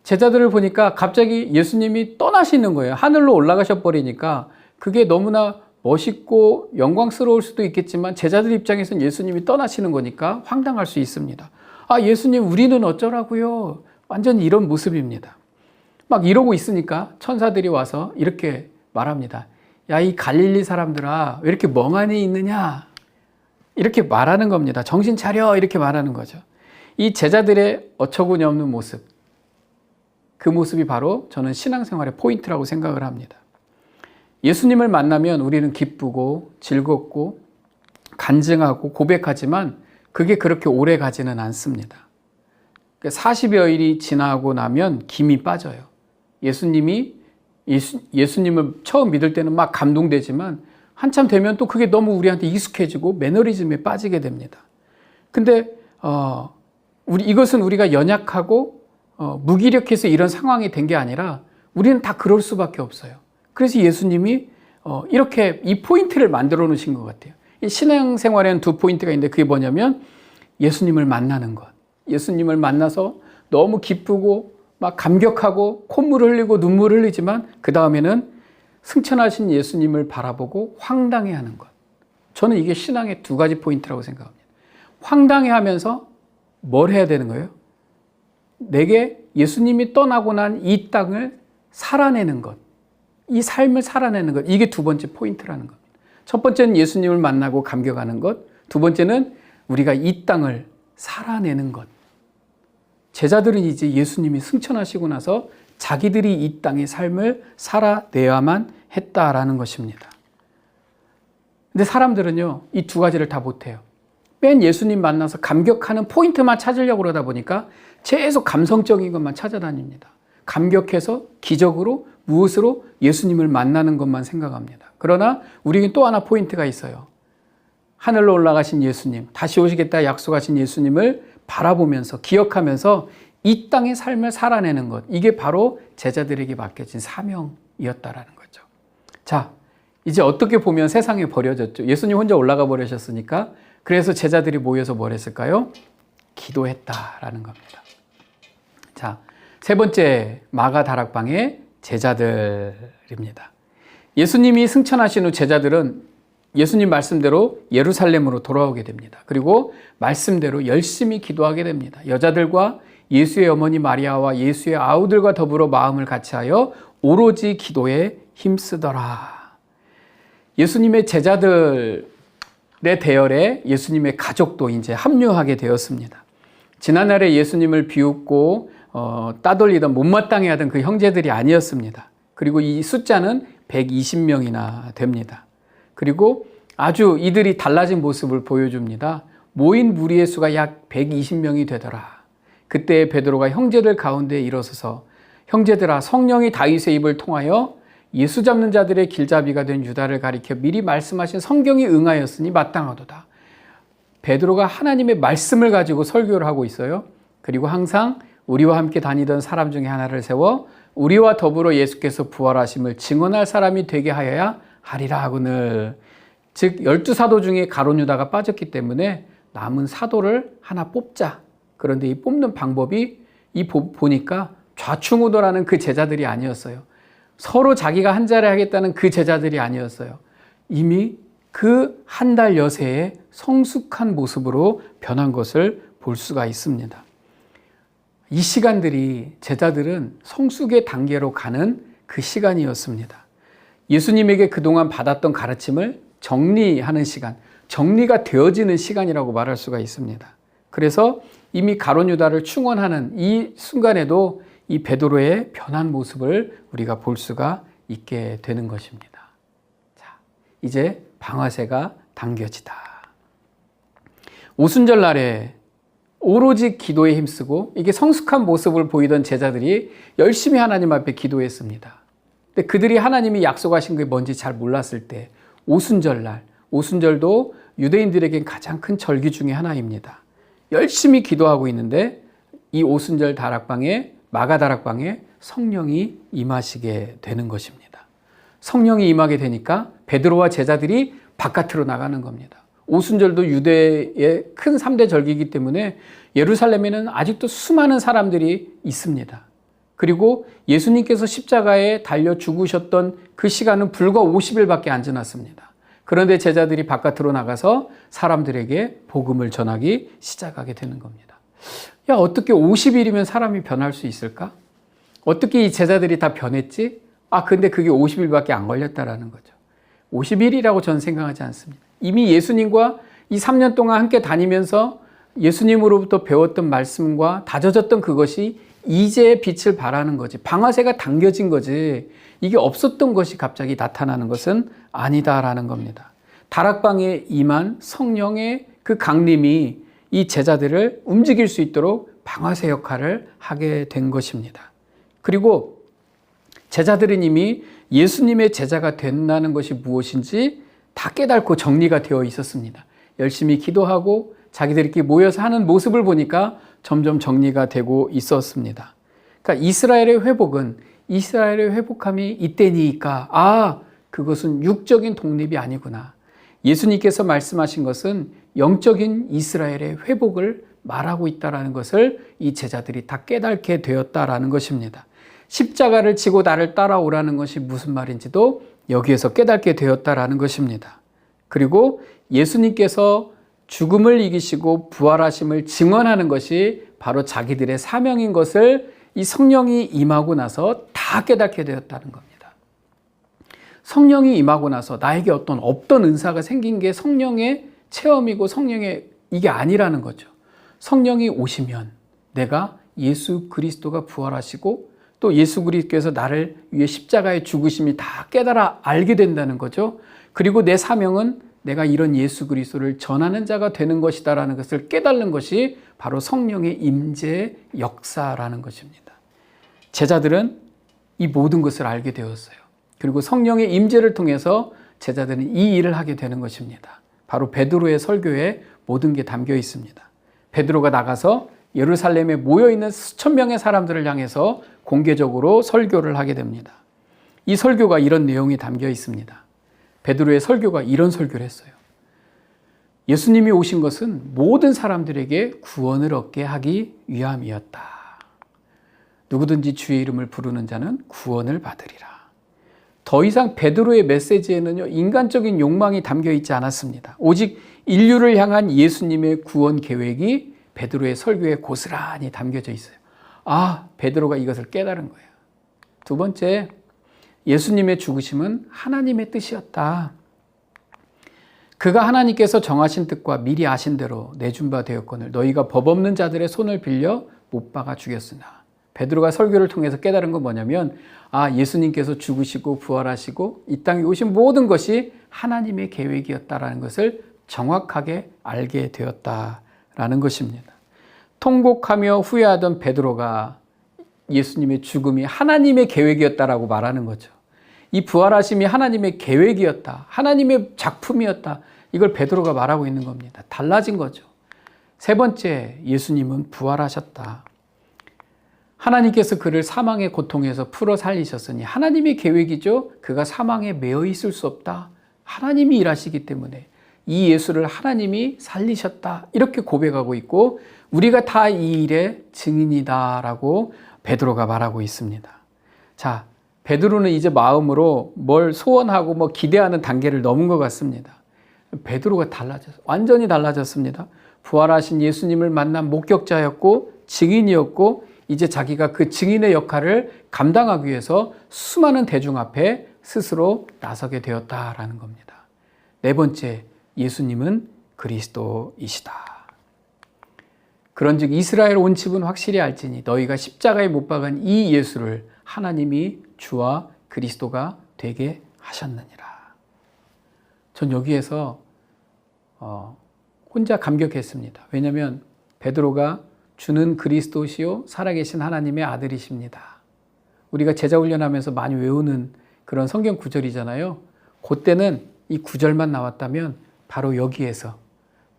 제자들을 보니까 갑자기 예수님이 떠나시는 거예요. 하늘로 올라가셔 버리니까 그게 너무나 멋있고 영광스러울 수도 있겠지만 제자들 입장에서는 예수님이 떠나시는 거니까 황당할 수 있습니다. 아, 예수님 우리는 어쩌라고요? 완전 이런 모습입니다. 막 이러고 있으니까 천사들이 와서 이렇게 말합니다. 야, 이 갈릴리 사람들아 왜 이렇게 멍하니 있느냐? 이렇게 말하는 겁니다. 정신 차려 이렇게 말하는 거죠. 이 제자들의 어처구니 없는 모습, 그 모습이 바로 저는 신앙생활의 포인트라고 생각을 합니다. 예수님을 만나면 우리는 기쁘고 즐겁고 간증하고 고백하지만 그게 그렇게 오래 가지는 않습니다. 40여일이 지나고 나면 김이 빠져요. 예수님을 처음 믿을 때는 막 감동되지만 한참 되면 또 그게 너무 우리한테 익숙해지고 매너리즘에 빠지게 됩니다. 근데 이것은 우리가 연약하고 무기력해서 이런 상황이 된 게 아니라 우리는 다 그럴 수밖에 없어요. 그래서 예수님이 이렇게 이 포인트를 만들어 놓으신 것 같아요. 이 신앙생활에는 두 포인트가 있는데 그게 뭐냐면 예수님을 만나는 것. 예수님을 만나서 너무 기쁘고 막 감격하고 콧물을 흘리고 눈물을 흘리지만 그 다음에는 승천하신 예수님을 바라보고 황당해하는 것. 저는 이게 신앙의 두 가지 포인트라고 생각합니다. 황당해하면서 뭘 해야 되는 거예요? 내게 예수님이 떠나고 난 이 땅을 살아내는 것. 이 삶을 살아내는 것. 이게 두 번째 포인트라는 겁니다. 첫 번째는 예수님을 만나고 감격하는 것. 두 번째는 우리가 이 땅을 살아내는 것. 제자들은 이제 예수님이 승천하시고 나서 자기들이 이 땅의 삶을 살아내야만 했다라는 것입니다. 근데 사람들은요, 이 두 가지를 다 못해요. 맨 예수님 만나서 감격하는 포인트만 찾으려고 그러다 보니까 계속 감성적인 것만 찾아다닙니다. 감격해서 기적으로 무엇으로 예수님을 만나는 것만 생각합니다. 그러나 우리에겐 또 하나 포인트가 있어요. 하늘로 올라가신 예수님, 다시 오시겠다 약속하신 예수님을 바라보면서 기억하면서 이 땅의 삶을 살아내는 것. 이게 바로 제자들에게 맡겨진 사명이었다라는 거죠. 자, 이제 어떻게 보면 세상에 버려졌죠. 예수님 혼자 올라가 버리셨으니까 그래서 제자들이 모여서 뭘 했을까요? 기도했다라는 겁니다. 자, 세 번째 마가 다락방의 제자들입니다. 예수님이 승천하신 후 제자들은 예수님 말씀대로 예루살렘으로 돌아오게 됩니다. 그리고 말씀대로 열심히 기도하게 됩니다. 여자들과 예수의 어머니 마리아와 예수의 아우들과 더불어 마음을 같이하여 오로지 기도에 힘쓰더라. 예수님의 제자들의 대열에 예수님의 가족도 이제 합류하게 되었습니다. 지난날에 예수님을 비웃고 따돌리던 못마땅해 하던 그 형제들이 아니었습니다. 그리고 이 숫자는 120명이나 됩니다. 그리고 아주 이들이 달라진 모습을 보여줍니다. 모인 무리의 수가 약 120명이 되더라. 그때 베드로가 형제들 가운데 일어서서 형제들아 성령이 다윗의 입을 통하여 예수 잡는 자들의 길잡이가 된 유다를 가리켜 미리 말씀하신 성경이 응하였으니 마땅하도다. 베드로가 하나님의 말씀을 가지고 설교를 하고 있어요. 그리고 항상 우리와 함께 다니던 사람 중에 하나를 세워 우리와 더불어 예수께서 부활하심을 증언할 사람이 되게 하여야 하리라 하거늘. 즉 12사도 중에 가룟 유다가 빠졌기 때문에 남은 사도를 하나 뽑자. 그런데 이 뽑는 방법이 보니까 좌충우돌하는 그 제자들이 아니었어요. 서로 자기가 한 자리 하겠다는 그 제자들이 아니었어요. 이미 그 한 달 여새의 성숙한 모습으로 변한 것을 볼 수가 있습니다. 이 시간들이 제자들은 성숙의 단계로 가는 그 시간이었습니다. 예수님에게 그동안 받았던 가르침을 정리하는 시간, 정리가 되어지는 시간이라고 말할 수가 있습니다. 그래서 이미 가룟 유다를 충원하는 이 순간에도 이 베드로의 변한 모습을 우리가 볼 수가 있게 되는 것입니다. 이제 방아쇠가 당겨지다. 오순절 날에 오로지 기도에 힘쓰고 이게 성숙한 모습을 보이던 제자들이 열심히 하나님 앞에 기도했습니다. 근데 그들이 하나님이 약속하신 게 뭔지 잘 몰랐을 때 오순절날, 오순절도 유대인들에겐 가장 큰 절기 중에 하나입니다. 열심히 기도하고 있는데 이 오순절 다락방에, 마가다락방에 성령이 임하시게 되는 것입니다. 성령이 임하게 되니까 베드로와 제자들이 바깥으로 나가는 겁니다. 오순절도 유대의 큰 3대 절기이기 때문에 예루살렘에는 아직도 수많은 사람들이 있습니다. 그리고 예수님께서 십자가에 달려 죽으셨던 그 시간은 불과 50일밖에 안 지났습니다. 그런데 제자들이 바깥으로 나가서 사람들에게 복음을 전하기 시작하게 되는 겁니다. 야, 어떻게 50일이면 사람이 변할 수 있을까? 어떻게 이 제자들이 다 변했지? 근데 그게 50일밖에 안 걸렸다라는 거죠. 50일이라고 저는 생각하지 않습니다. 이미 예수님과 이 3년 동안 함께 다니면서 예수님으로부터 배웠던 말씀과 다져졌던 그것이 이제 빛을 발하는 거지. 방아쇠가 당겨진 거지. 이게 없었던 것이 갑자기 나타나는 것은 아니다라는 겁니다. 다락방에 임한 성령의 그 강림이 이 제자들을 움직일 수 있도록 방아쇠 역할을 하게 된 것입니다. 그리고 제자들은 이미 예수님의 제자가 된다는 것이 무엇인지 다 깨닫고 정리가 되어 있었습니다. 열심히 기도하고 자기들끼리 모여서 하는 모습을 보니까 점점 정리가 되고 있었습니다. 그러니까 이스라엘의 회복은 이스라엘의 회복함이 이때니까 그것은 육적인 독립이 아니구나. 예수님께서 말씀하신 것은 영적인 이스라엘의 회복을 말하고 있다는 것을 이 제자들이 다 깨닫게 되었다라는 것입니다. 십자가를 지고 나를 따라오라는 것이 무슨 말인지도 여기에서 깨닫게 되었다라는 것입니다. 그리고 예수님께서 죽음을 이기시고 부활하심을 증언하는 것이 바로 자기들의 사명인 것을 이 성령이 임하고 나서 다 깨닫게 되었다는 겁니다. 성령이 임하고 나서 나에게 없던 은사가 생긴 게 성령의 체험이고 성령의 이게 아니라는 거죠. 성령이 오시면 내가 예수 그리스도가 부활하시고 또 예수 그리스도께서 나를 위해 십자가에 죽으심이 다 깨달아 알게 된다는 거죠. 그리고 내 사명은 내가 이런 예수 그리스도를 전하는 자가 되는 것이다라는 것을 깨닫는 것이 바로 성령의 임재의 역사라는 것입니다. 제자들은 이 모든 것을 알게 되었어요. 그리고 성령의 임재를 통해서 제자들은 이 일을 하게 되는 것입니다. 바로 베드로의 설교에 모든 게 담겨 있습니다. 베드로가 나가서 예루살렘에 모여있는 수천 명의 사람들을 향해서 공개적으로 설교를 하게 됩니다. 이 설교가 이런 내용이 담겨 있습니다. 베드로의 설교가 이런 설교를 했어요. 예수님이 오신 것은 모든 사람들에게 구원을 얻게 하기 위함이었다. 누구든지 주의 이름을 부르는 자는 구원을 받으리라. 더 이상 베드로의 메시지에는요, 인간적인 욕망이 담겨 있지 않았습니다. 오직 인류를 향한 예수님의 구원 계획이 베드로의 설교에 고스란히 담겨져 있어요. 베드로가 이것을 깨달은 거예요. 두 번째, 예수님의 죽으심은 하나님의 뜻이었다. 그가 하나님께서 정하신 뜻과 미리 아신 대로 내준 바 되었거늘 너희가 법 없는 자들의 손을 빌려 못 박아 죽였으나. 베드로가 설교를 통해서 깨달은 건 뭐냐면 예수님께서 죽으시고 부활하시고 이 땅에 오신 모든 것이 하나님의 계획이었다라는 것을 정확하게 알게 되었다라는 것입니다. 통곡하며 후회하던 베드로가 예수님의 죽음이 하나님의 계획이었다라고 말하는 거죠. 이 부활하심이 하나님의 계획이었다. 하나님의 작품이었다. 이걸 베드로가 말하고 있는 겁니다. 달라진 거죠. 세 번째, 예수님은 부활하셨다. 하나님께서 그를 사망의 고통에서 풀어 살리셨으니 하나님의 계획이죠. 그가 사망에 매여 있을 수 없다. 하나님이 일하시기 때문에 이 예수를 하나님이 살리셨다. 이렇게 고백하고 있고 우리가 다 이 일의 증인이다라고 베드로가 말하고 있습니다. 자, 베드로는 이제 마음으로 뭘 소원하고 기대하는 단계를 넘은 것 같습니다. 베드로가 완전히 달라졌습니다. 부활하신 예수님을 만난 목격자였고 증인이었고 이제 자기가 그 증인의 역할을 감당하기 위해서 수많은 대중 앞에 스스로 나서게 되었다라는 겁니다. 네 번째, 예수님은 그리스도이시다. 그런즉 이스라엘 온 집은 확실히 알지니 너희가 십자가에 못 박은 이 예수를 하나님이 주와 그리스도가 되게 하셨느니라. 전 여기에서 혼자 감격했습니다. 왜냐하면 베드로가 주는 그리스도시요 살아계신 하나님의 아들이십니다. 우리가 제자훈련하면서 많이 외우는 그런 성경 구절이잖아요. 그때는 이 구절만 나왔다면 바로 여기에서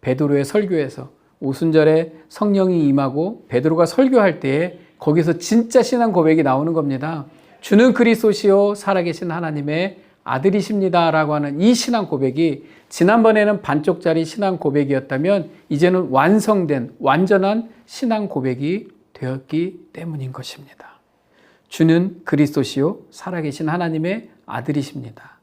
베드로의 설교에서 오순절에 성령이 임하고 베드로가 설교할 때에 거기서 진짜 신앙 고백이 나오는 겁니다. 주는 그리스도시요 살아계신 하나님의 아들이십니다 라고 하는 이 신앙 고백이 지난번에는 반쪽짜리 신앙 고백이었다면 이제는 완성된 완전한 신앙 고백이 되었기 때문인 것입니다. 주는 그리스도시요 살아계신 하나님의 아들이십니다.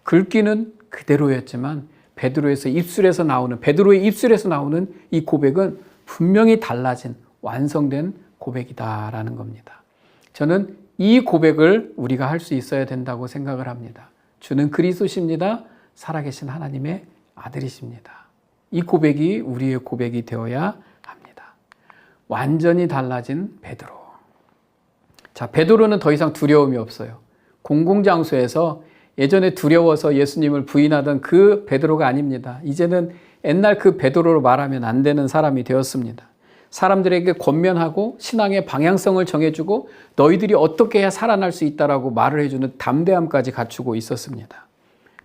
글귀는 그대로였지만 베드로의 입술에서 나오는 이 고백은 분명히 달라진 완성된 고백이다라는 겁니다. 저는 이 고백을 우리가 할 수 있어야 된다고 생각을 합니다. 주는 그리스도십니다. 살아계신 하나님의 아들이십니다. 이 고백이 우리의 고백이 되어야 합니다. 완전히 달라진 베드로. 자, 베드로는 더 이상 두려움이 없어요. 공공장소에서 예전에 두려워서 예수님을 부인하던 그 베드로가 아닙니다. 이제는 옛날 그 베드로로 말하면 안 되는 사람이 되었습니다. 사람들에게 권면하고 신앙의 방향성을 정해주고 너희들이 어떻게 해야 살아날 수 있다라고 말을 해주는 담대함까지 갖추고 있었습니다.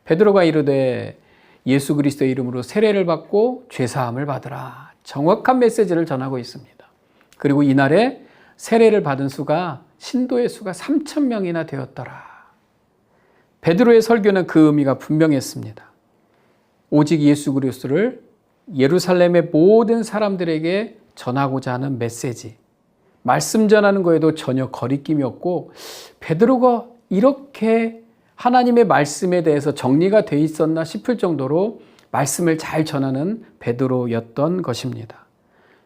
베드로가 이르되 예수 그리스도의 이름으로 세례를 받고 죄사함을 받으라. 정확한 메시지를 전하고 있습니다. 그리고 이날에 세례를 받은 수가 신도의 수가 3,000명이나 되었더라. 베드로의 설교는 그 의미가 분명했습니다. 오직 예수 그리스도를 예루살렘의 모든 사람들에게 전하고자 하는 메시지. 말씀 전하는 거에도 전혀 거리낌이 없고 베드로가 이렇게 하나님의 말씀에 대해서 정리가 돼 있었나 싶을 정도로 말씀을 잘 전하는 베드로였던 것입니다.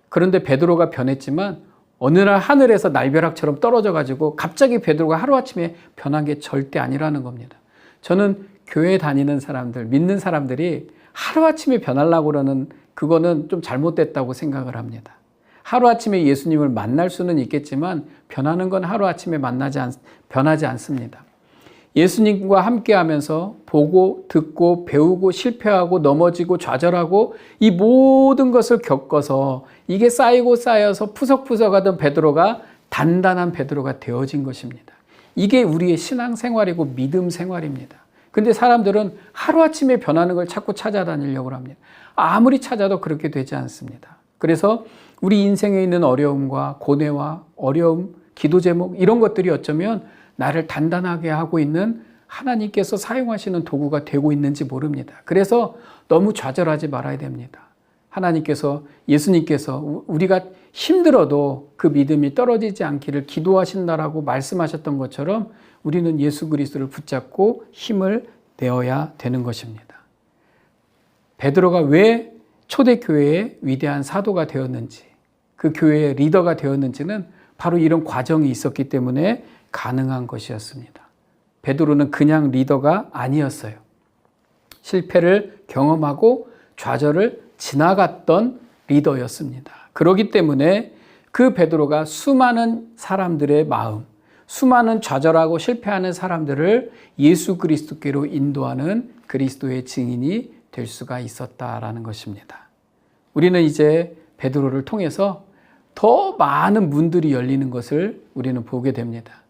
그런데 베드로가 변했지만 어느 날 하늘에서 날벼락처럼 떨어져 가지고 갑자기 베드로가 하루아침에 변한 게 절대 아니라는 겁니다. 저는 교회 다니는 사람들, 믿는 사람들이 하루아침에 변하려고 그러는 그거는 좀 잘못됐다고 생각을 합니다. 하루아침에 예수님을 만날 수는 있겠지만 변하는 건 하루아침에 변하지 않습니다. 예수님과 함께 하면서 보고 듣고 배우고 실패하고 넘어지고 좌절하고 이 모든 것을 겪어서 이게 쌓이고 쌓여서 푸석푸석하던 베드로가 단단한 베드로가 되어진 것입니다. 이게 우리의 신앙생활이고 믿음 생활입니다. 근데 사람들은 하루아침에 변하는 걸 자꾸 찾아다니려고 합니다. 아무리 찾아도 그렇게 되지 않습니다. 그래서 우리 인생에 있는 어려움과 고뇌와 어려움, 기도 제목 이런 것들이 어쩌면 나를 단단하게 하고 있는 하나님께서 사용하시는 도구가 되고 있는지 모릅니다. 그래서 너무 좌절하지 말아야 됩니다. 하나님께서, 예수님께서 우리가 힘들어도 그 믿음이 떨어지지 않기를 기도하신다라고 말씀하셨던 것처럼 우리는 예수 그리스도를 붙잡고 힘을 내어야 되는 것입니다. 베드로가 왜 초대교회의 위대한 사도가 되었는지, 그 교회의 리더가 되었는지는 바로 이런 과정이 있었기 때문에 가능한 것이었습니다. 베드로는 그냥 리더가 아니었어요. 실패를 경험하고 좌절을 지나갔던 리더였습니다. 그렇기 때문에 그 베드로가 수많은 사람들의 마음, 수많은 좌절하고 실패하는 사람들을 예수 그리스도께로 인도하는 그리스도의 증인이 될 수가 있었다라는 것입니다. 우리는 이제 베드로를 통해서 더 많은 문들이 열리는 것을 우리는 보게 됩니다.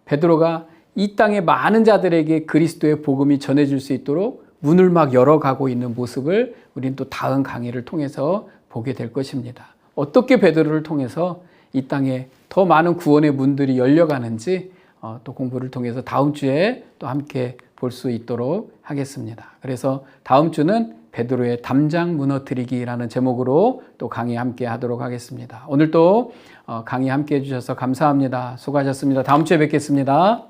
베드로가 이 땅의 많은 자들에게 그리스도의 복음이 전해질 수 있도록 문을 막 열어가고 있는 모습을 우리는 또 다음 강의를 통해서 보게 될 것입니다. 어떻게 베드로를 통해서 이 땅에 더 많은 구원의 문들이 열려가는지 또 공부를 통해서 다음 주에 또 함께 볼 수 있도록 하겠습니다. 그래서 다음 주는 베드로의 담장 무너뜨리기라는 제목으로 또 강의 함께 하도록 하겠습니다. 오늘 또 강의 함께 해주셔서 감사합니다. 수고하셨습니다. 다음 주에 뵙겠습니다.